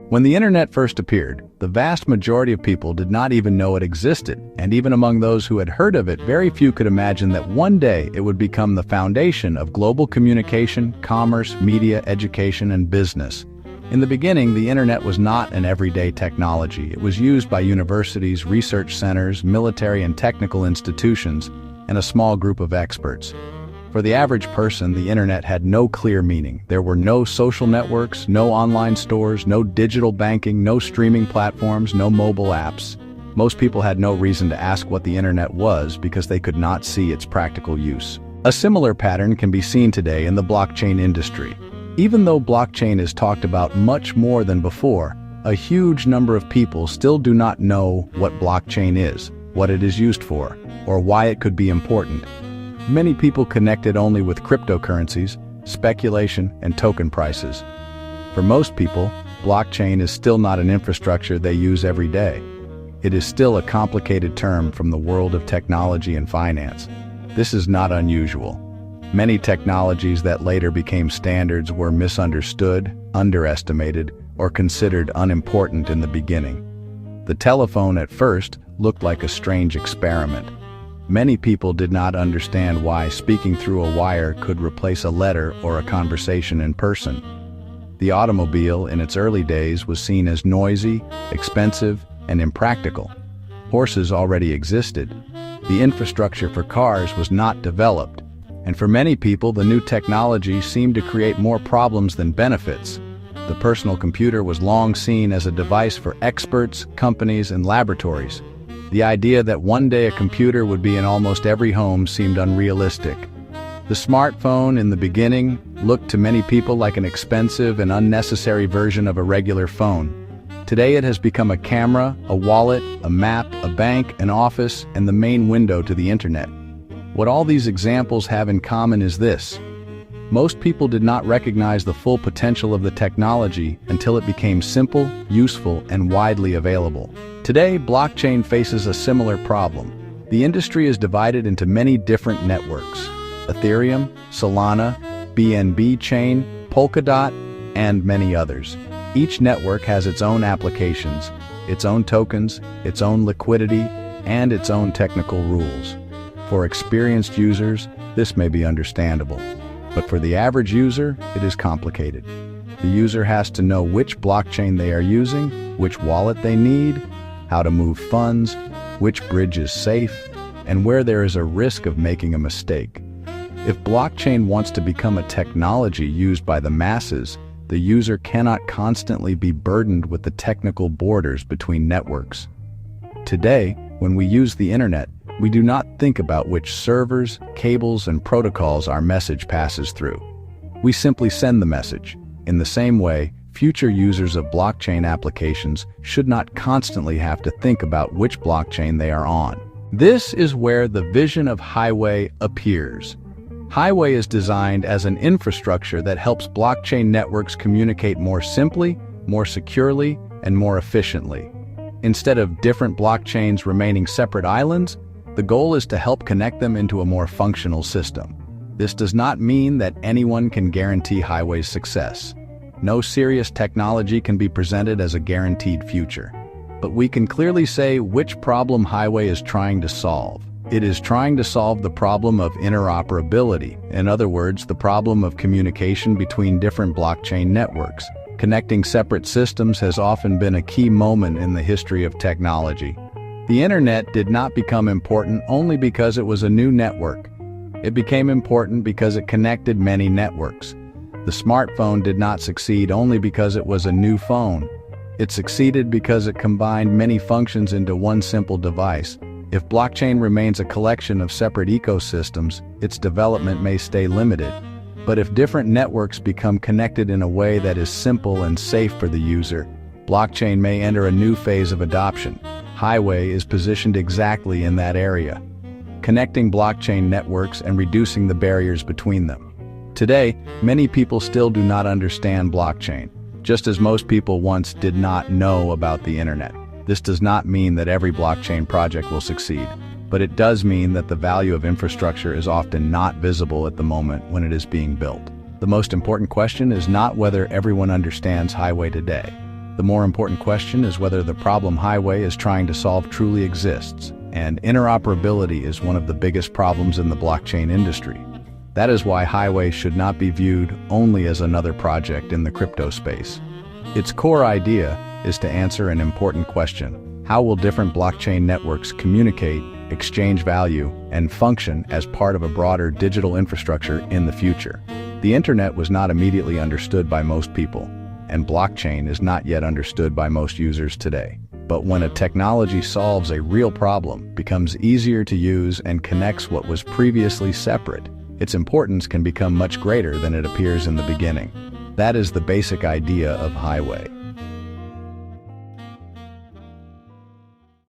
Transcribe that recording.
When the internet first appeared, the vast majority of people did not even know it existed, and even among those who had heard of it, very few could imagine that one day it would become the foundation of global communication, commerce, media, education, and business. In the beginning, the internet was not an everyday technology. It was used by universities, research centers, military and technical institutions, and a small group of experts. For the average person, the internet had no clear meaning. There were no social networks, no online stores, no digital banking, no streaming platforms, no mobile apps. Most people had no reason to ask what the internet was because they could not see its practical use. A similar pattern can be seen today in the blockchain industry. Even though blockchain is talked about much more than before, a huge number of people still do not know what blockchain is, what it is used for, or why it could be important. Many people connect it only with cryptocurrencies, speculation, and token prices. For most people, blockchain is still not an infrastructure they use every day. It is still a complicated term from the world of technology and finance. This is not unusual. Many technologies that later became standards were misunderstood, underestimated, or considered unimportant in the beginning. The telephone at first looked like a strange experiment. Many people did not understand why speaking through a wire could replace a letter or a conversation in person. The automobile in its early days was seen as noisy, expensive, and impractical. Horses already existed. The infrastructure for cars was not developed, and for many people the new technology seemed to create more problems than benefits. The personal computer was long seen as a device for experts, companies, and laboratories. The idea that one day a computer would be in almost every home seemed unrealistic. The smartphone in the beginning looked to many people like an expensive and unnecessary version of a regular phone. Today it has become a camera, a wallet, a map, a bank, an office, and the main window to the internet. What all these examples have in common is this: most people did not recognize the full potential of the technology until it became simple, useful, and widely available. Today, blockchain faces a similar problem. The industry is divided into many different networks: Ethereum, Solana, BNB chain, Polkadot, and many others. Each network has its own applications, its own tokens, its own liquidity, and its own technical rules. For experienced users, this may be understandable. But for the average user, it is complicated. The user has to know which blockchain they are using, which wallet they need, how to move funds, which bridge is safe, and where there is a risk of making a mistake. If blockchain wants to become a technology used by the masses, the user cannot constantly be burdened with the technical borders between networks. Today, when we use the internet, we do not think about which servers, cables, and protocols our message passes through. We simply send the message. In the same way, future users of blockchain applications should not constantly have to think about which blockchain they are on. This is where the vision of Highway appears. Highway is designed as an infrastructure that helps blockchain networks communicate more simply, more securely, and more efficiently. Instead of different blockchains remaining separate islands, the goal is to help connect them into a more functional system. This does not mean that anyone can guarantee Highway's success. No serious technology can be presented as a guaranteed future. But we can clearly say which problem Highway is trying to solve. It is trying to solve the problem of interoperability, in other words, the problem of communication between different blockchain networks. Connecting separate systems has often been a key moment in the history of technology. The internet did not become important only because it was a new network. It became important because it connected many networks. The smartphone did not succeed only because it was a new phone. It succeeded because it combined many functions into one simple device. If blockchain remains a collection of separate ecosystems, its development may stay limited. But if different networks become connected in a way that is simple and safe for the user, blockchain may enter a new phase of adoption. Highway is positioned exactly in that area, connecting blockchain networks and reducing the barriers between them. Today, many people still do not understand blockchain, just as most people once did not know about the internet. This does not mean that every blockchain project will succeed, but it does mean that the value of infrastructure is often not visible at the moment when it is being built. The most important question is not whether everyone understands Highway today. The more important question is whether the problem Highway is trying to solve truly exists, and interoperability is one of the biggest problems in the blockchain industry. That is why Highway should not be viewed only as another project in the crypto space. Its core idea is to answer an important question: how will different blockchain networks communicate, exchange value, and function as part of a broader digital infrastructure in the future? The internet was not immediately understood by most people, and blockchain is not yet understood by most users today. But when a technology solves a real problem, becomes easier to use, and connects what was previously separate, its importance can become much greater than it appears in the beginning. That is the basic idea of Highway.